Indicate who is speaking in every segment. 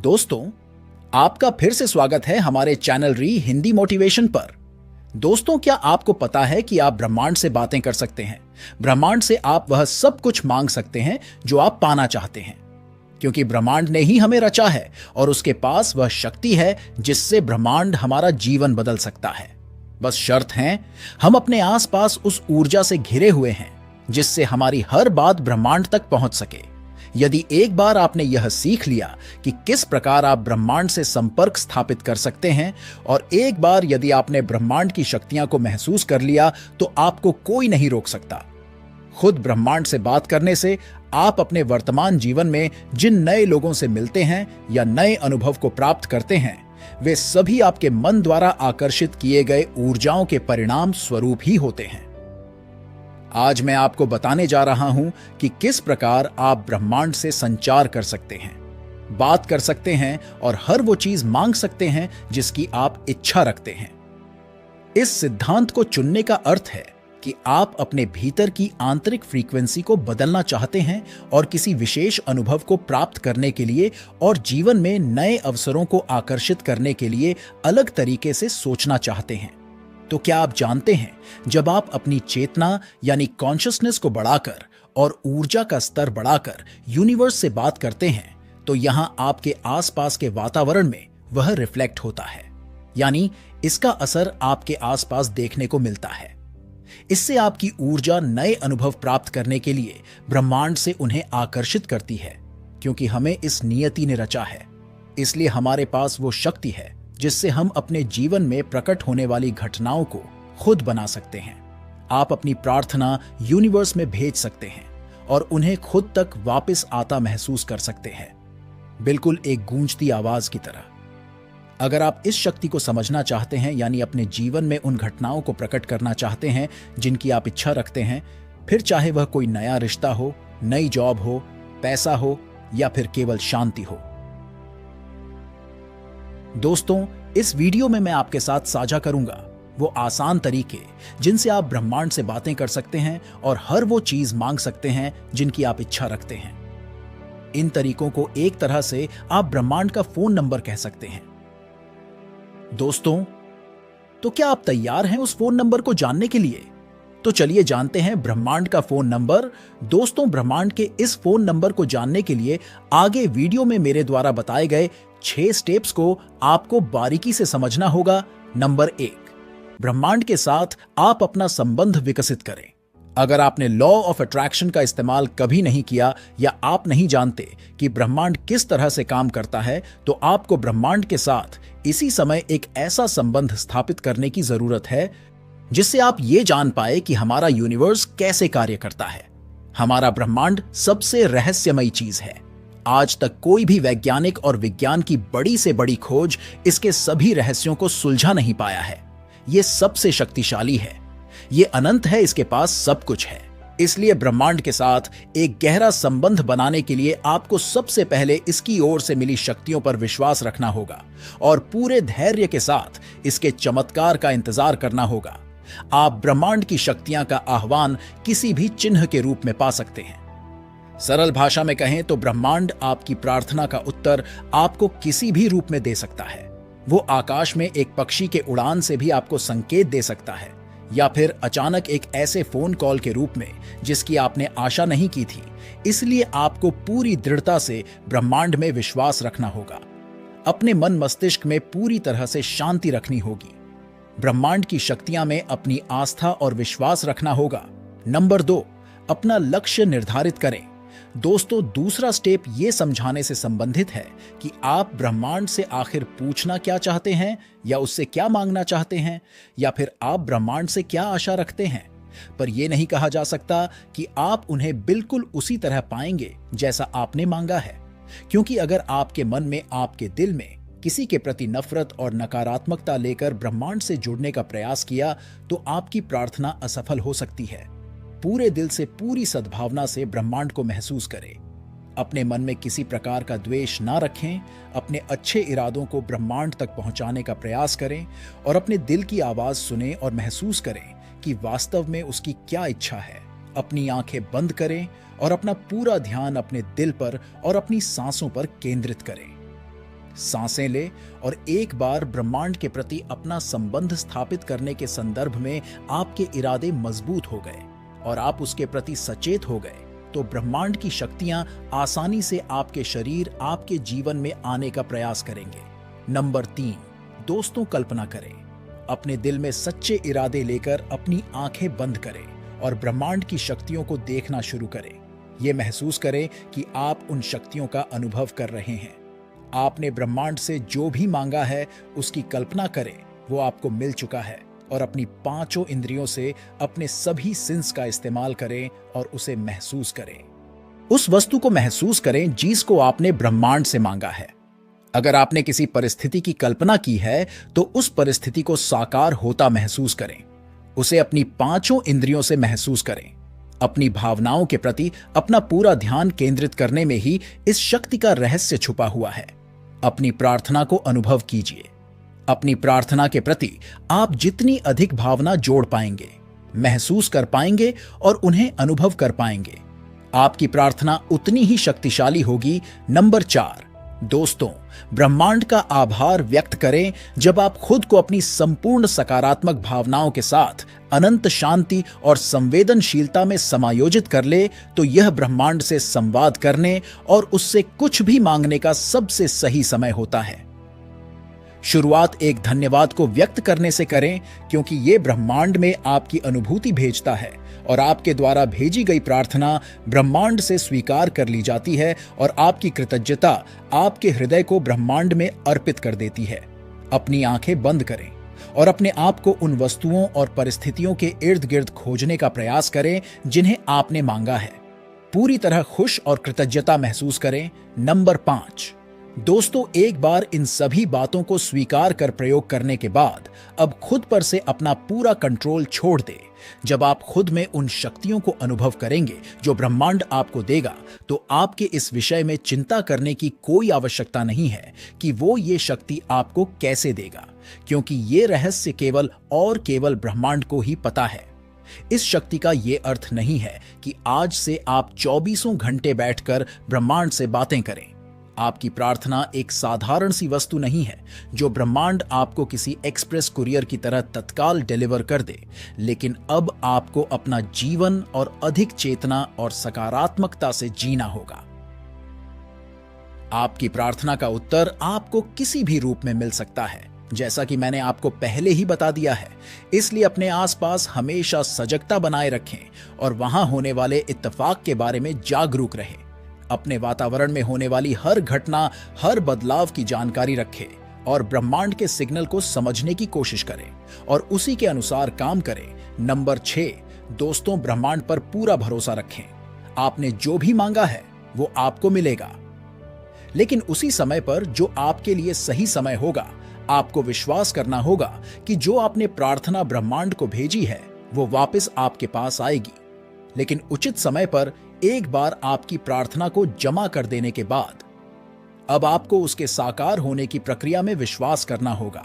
Speaker 1: दोस्तों, आपका फिर से स्वागत है हमारे चैनल री हिंदी मोटिवेशन पर। दोस्तों, क्या आपको पता है कि आप ब्रह्मांड से बातें कर सकते हैं? ब्रह्मांड से आप वह सब कुछ मांग सकते हैं जो आप पाना चाहते हैं, क्योंकि ब्रह्मांड ने ही हमें रचा है और उसके पास वह शक्ति है जिससे ब्रह्मांड हमारा जीवन बदल सकता है। बस शर्त है, हम अपने आसपास उस ऊर्जा से घिरे हुए हैं जिससे हमारी हर बात ब्रह्मांड तक पहुंच सके। यदि एक बार आपने यह सीख लिया कि किस प्रकार आप ब्रह्मांड से संपर्क स्थापित कर सकते हैं, और एक बार यदि आपने ब्रह्मांड की शक्तियां को महसूस कर लिया, तो आपको कोई नहीं रोक सकता। खुद ब्रह्मांड से बात करने से आप अपने वर्तमान जीवन में जिन नए लोगों से मिलते हैं या नए अनुभव को प्राप्त करते हैं, वे सभी आपके मन द्वारा आकर्षित किए गए ऊर्जाओं के परिणाम स्वरूप ही होते हैं। आज मैं आपको बताने जा रहा हूं कि किस प्रकार आप ब्रह्मांड से संचार कर सकते हैं, बात कर सकते हैं और हर वो चीज मांग सकते हैं जिसकी आप इच्छा रखते हैं। इस सिद्धांत को चुनने का अर्थ है कि आप अपने भीतर की आंतरिक फ्रीक्वेंसी को बदलना चाहते हैं और किसी विशेष अनुभव को प्राप्त करने के लिए और जीवन में नए अवसरों को आकर्षित करने के लिए अलग तरीके से सोचना चाहते हैं। तो क्या आप जानते हैं, जब आप अपनी चेतना यानी कॉन्शियसनेस को बढ़ाकर और ऊर्जा का स्तर बढ़ाकर यूनिवर्स से बात करते हैं, तो यहां आपके आसपास के वातावरण में वह रिफ्लेक्ट होता है, यानी इसका असर आपके आसपास देखने को मिलता है। इससे आपकी ऊर्जा नए अनुभव प्राप्त करने के लिए ब्रह्मांड से उन्हें आकर्षित करती है, क्योंकि हमें इस नियति ने रचा है। इसलिए हमारे पास वो शक्ति है जिससे हम अपने जीवन में प्रकट होने वाली घटनाओं को खुद बना सकते हैं। आप अपनी प्रार्थना यूनिवर्स में भेज सकते हैं और उन्हें खुद तक वापस आता महसूस कर सकते हैं, बिल्कुल एक गूंजती आवाज की तरह। अगर आप इस शक्ति को समझना चाहते हैं, यानी अपने जीवन में उन घटनाओं को प्रकट करना चाहते हैं जिनकी आप इच्छा रखते हैं, फिर चाहे वह कोई नया रिश्ता हो, नई जॉब हो, पैसा हो या फिर केवल शांति हो। दोस्तों, इस वीडियो में मैं आपके साथ साझा करूंगा वो आसान तरीके जिनसे आप ब्रह्मांड से बातें कर सकते हैं और हर वो चीज मांग सकते हैं जिनकी आप इच्छा रखते हैं। इन तरीकों को एक तरह से आप ब्रह्मांड का फोन नंबर कह सकते हैं। दोस्तों, तो क्या आप तैयार हैं उस फोन नंबर को जानने के लिए? तो चलिए जानते हैं ब्रह्मांड का फोन नंबर। दोस्तों, ब्रह्मांड के इस फोन नंबर को जानने के लिए आगे वीडियो में मेरे द्वारा बताए गए 6 स्टेप्स को आपको बारीकी से समझना होगा। नंबर 1, ब्रह्मांड के साथ आप अपना संबंध विकसित करें। अगर आपने लॉ ऑफ अट्रैक्शन का इस्तेमाल कभी नहीं किया या आप नहीं जानते कि ब्रह्मांड किस तरह से काम करता है, तो आपको ब्रह्मांड के साथ इसी समय एक ऐसा संबंध स्थापित करने की जरूरत है जिससे आप ये जान पाए कि हमारा यूनिवर्स कैसे कार्य करता है। हमारा ब्रह्मांड सबसे रहस्यमयी चीज है। आज तक कोई भी वैज्ञानिक और विज्ञान की बड़ी से बड़ी खोज इसके सभी रहस्यों को सुलझा नहीं पाया है। ये सबसे शक्तिशाली है, ये अनंत है, इसके पास सब कुछ है। इसलिए ब्रह्मांड के साथ एक गहरा संबंध बनाने के लिए आपको सबसे पहले इसकी ओर से मिली शक्तियों पर विश्वास रखना होगा और पूरे धैर्य के साथ इसके चमत्कार का इंतजार करना होगा। आप ब्रह्मांड की शक्तियां का आह्वान किसी भी चिन्ह के रूप में पा सकते हैं। सरल भाषा में कहें तो ब्रह्मांड आपकी प्रार्थना का उत्तर आपको किसी भी रूप में दे सकता है। वो आकाश में एक पक्षी के उड़ान से भी आपको संकेत दे सकता है, या फिर अचानक एक ऐसे फोन कॉल के रूप में जिसकी आपने आशा नहीं की थी। इसलिए आपको पूरी दृढ़ता से ब्रह्मांड में विश्वास रखना होगा। अपने मन मस्तिष्क में पूरी तरह से शांति रखनी होगी। ब्रह्मांड की शक्तियां में अपनी आस्था और विश्वास रखना होगा। नंबर 2, अपना लक्ष्य निर्धारित करें। दोस्तों, दूसरा स्टेप ये समझाने से संबंधित है कि आप ब्रह्मांड से आखिर पूछना क्या चाहते हैं, या उससे क्या मांगना चाहते हैं, या फिर आप ब्रह्मांड से क्या आशा रखते हैं। पर यह नहीं कहा जा सकता कि आप उन्हें बिल्कुल उसी तरह पाएंगे जैसा आपने मांगा है, क्योंकि अगर आपके मन में, आपके दिल में किसी के प्रति नफरत और नकारात्मकता लेकर ब्रह्मांड से जुड़ने का प्रयास किया, तो आपकी प्रार्थना असफल हो सकती है। पूरे दिल से, पूरी सद्भावना से ब्रह्मांड को महसूस करें। अपने मन में किसी प्रकार का द्वेष ना रखें। अपने अच्छे इरादों को ब्रह्मांड तक पहुंचाने का प्रयास करें और अपने दिल की आवाज सुनें और महसूस करें कि वास्तव में उसकी क्या इच्छा है। अपनी आंखें बंद करें और अपना पूरा ध्यान अपने दिल पर और अपनी सांसों पर केंद्रित करें। सांसें ले और एक बार ब्रह्मांड के प्रति अपना संबंध स्थापित करने के संदर्भ में आपके इरादे मजबूत हो गए और आप उसके प्रति सचेत हो गए, तो ब्रह्मांड की शक्तियां आसानी से आपके शरीर, आपके जीवन में आने का प्रयास करेंगे। नंबर 3, दोस्तों, कल्पना करें। अपने दिल में सच्चे इरादे लेकर अपनी आंखें बंद करें और ब्रह्मांड की शक्तियों को देखना शुरू करें। ये महसूस करें कि आप उन शक्तियों का अनुभव कर रहे हैं। आपने ब्रह्मांड से जो भी मांगा है उसकी कल्पना करें, वो आपको मिल चुका है, और अपनी 5 इंद्रियों से अपने सभी सेंस का इस्तेमाल करें और उसे महसूस करें। उस वस्तु को महसूस करें जिसको आपने ब्रह्मांड से मांगा है। अगर आपने किसी परिस्थिति की कल्पना की है तो उस परिस्थिति को साकार होता महसूस करें। उसे अपनी 5 इंद्रियों से महसूस करें। अपनी भावनाओं के प्रति अपना पूरा ध्यान केंद्रित करने में ही इस शक्ति का रहस्य छुपा हुआ है। अपनी प्रार्थना को अनुभव कीजिए। अपनी प्रार्थना के प्रति आप जितनी अधिक भावना जोड़ पाएंगे, महसूस कर पाएंगे और उन्हें अनुभव कर पाएंगे, आपकी प्रार्थना उतनी ही शक्तिशाली होगी। नंबर 4, दोस्तों, ब्रह्मांड का आभार व्यक्त करें। जब आप खुद को अपनी संपूर्ण सकारात्मक भावनाओं के साथ अनंत शांति और संवेदनशीलता में समायोजित कर ले, तो यह ब्रह्मांड से संवाद करने और उससे कुछ भी मांगने का सबसे सही समय होता है। शुरुआत एक धन्यवाद को व्यक्त करने से करें, क्योंकि ये ब्रह्मांड में आपकी अनुभूति भेजता है और आपके द्वारा भेजी गई प्रार्थना ब्रह्मांड से स्वीकार कर ली जाती है और आपकी कृतज्ञता आपके हृदय को ब्रह्मांड में अर्पित कर देती है। अपनी आंखें बंद करें और अपने आप को उन वस्तुओं और परिस्थितियों के इर्द गिर्द खोजने का प्रयास करें जिन्हें आपने मांगा है। पूरी तरह खुश और कृतज्ञता महसूस करें। नंबर 5, दोस्तों, एक बार इन सभी बातों को स्वीकार कर प्रयोग करने के बाद अब खुद पर से अपना पूरा कंट्रोल छोड़ दे। जब आप खुद में उन शक्तियों को अनुभव करेंगे जो ब्रह्मांड आपको देगा, तो आपके इस विषय में चिंता करने की कोई आवश्यकता नहीं है कि वो ये शक्ति आपको कैसे देगा, क्योंकि ये रहस्य केवल और केवल ब्रह्मांड को ही पता है। इस शक्ति का ये अर्थ नहीं है कि आज से आप 24 घंटे बैठकर ब्रह्मांड से बातें करें। आपकी प्रार्थना एक साधारण सी वस्तु नहीं है जो ब्रह्मांड आपको किसी एक्सप्रेस कुरियर की तरह तत्काल डिलीवर कर दे, लेकिन अब आपको अपना जीवन और अधिक चेतना और सकारात्मकता से जीना होगा। आपकी प्रार्थना का उत्तर आपको किसी भी रूप में मिल सकता है, जैसा कि मैंने आपको पहले ही बता दिया है। इसलिए अपने आसपास हमेशा सजगता बनाए रखें और वहां होने वाले इत्तेफाक के बारे में जागरूक रहें। अपने वातावरण में होने वाली हर घटना, हर बदलाव की जानकारी रखें और ब्रह्मांड के सिग्नल को समझने की कोशिश करें और उसी के अनुसार काम करें। नंबर 6, दोस्तों, ब्रह्मांड पर पूरा भरोसा रखें। आपने जो भी मांगा है वो आपको मिलेगा, लेकिन उसी समय पर जो आपके लिए सही समय होगा। आपको विश्वास करना होगा कि जो आपने प्रार्थना ब्रह्मांड को भेजी है वो वापस आपके पास आएगी, लेकिन उचित समय पर एक बार आपकी प्रार्थना को जमा कर देने के बाद अब आपको उसके साकार होने की प्रक्रिया में विश्वास करना होगा।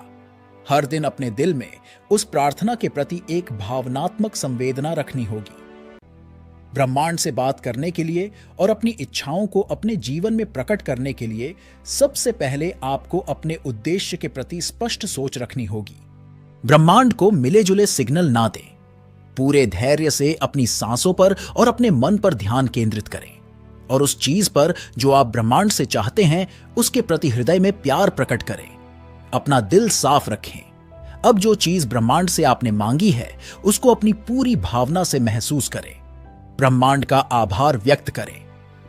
Speaker 1: हर दिन अपने दिल में उस प्रार्थना के प्रति एक भावनात्मक संवेदना रखनी होगी। ब्रह्मांड से बात करने के लिए और अपनी इच्छाओं को अपने जीवन में प्रकट करने के लिए सबसे पहले आपको अपने उद्देश्य के प्रति स्पष्ट सोच रखनी होगी। ब्रह्मांड को मिले जुले सिग्नल ना दें। पूरे धैर्य से अपनी सांसों पर और अपने मन पर ध्यान केंद्रित करें और उस चीज पर जो आप ब्रह्मांड से चाहते हैं उसके प्रति हृदय में प्यार प्रकट करें। अपना दिल साफ रखें। अब जो चीज ब्रह्मांड से आपने मांगी है उसको अपनी पूरी भावना से महसूस करें। ब्रह्मांड का आभार व्यक्त करें।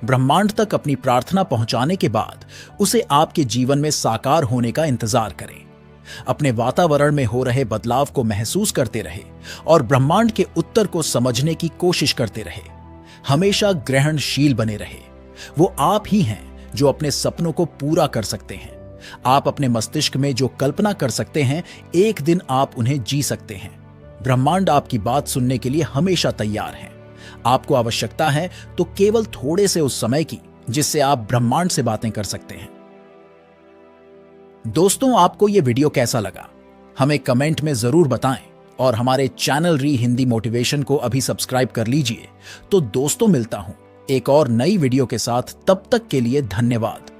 Speaker 1: ब्रह्मांड तक अपनी प्रार्थना पहुंचाने के बाद उसे आपके जीवन में साकार होने का इंतजार करें। अपने वातावरण में हो रहे बदलाव को महसूस करते रहे और ब्रह्मांड के उत्तर को समझने की कोशिश करते रहे। हमेशा ग्रहणशील बने रहे। वो आप ही हैं जो अपने सपनों को पूरा कर सकते हैं। आप अपने मस्तिष्क में जो कल्पना कर सकते हैं, एक दिन आप उन्हें जी सकते हैं। ब्रह्मांड आपकी बात सुनने के लिए हमेशा तैयार है। आपको आवश्यकता है तो केवल थोड़े से उस समय की जिससे आप ब्रह्मांड से बातें कर सकते हैं। दोस्तों, आपको यह वीडियो कैसा लगा हमें कमेंट में जरूर बताएं और हमारे चैनल री हिंदी मोटिवेशन को अभी सब्सक्राइब कर लीजिए। तो दोस्तों, मिलता हूं एक और नई वीडियो के साथ। तब तक के लिए धन्यवाद।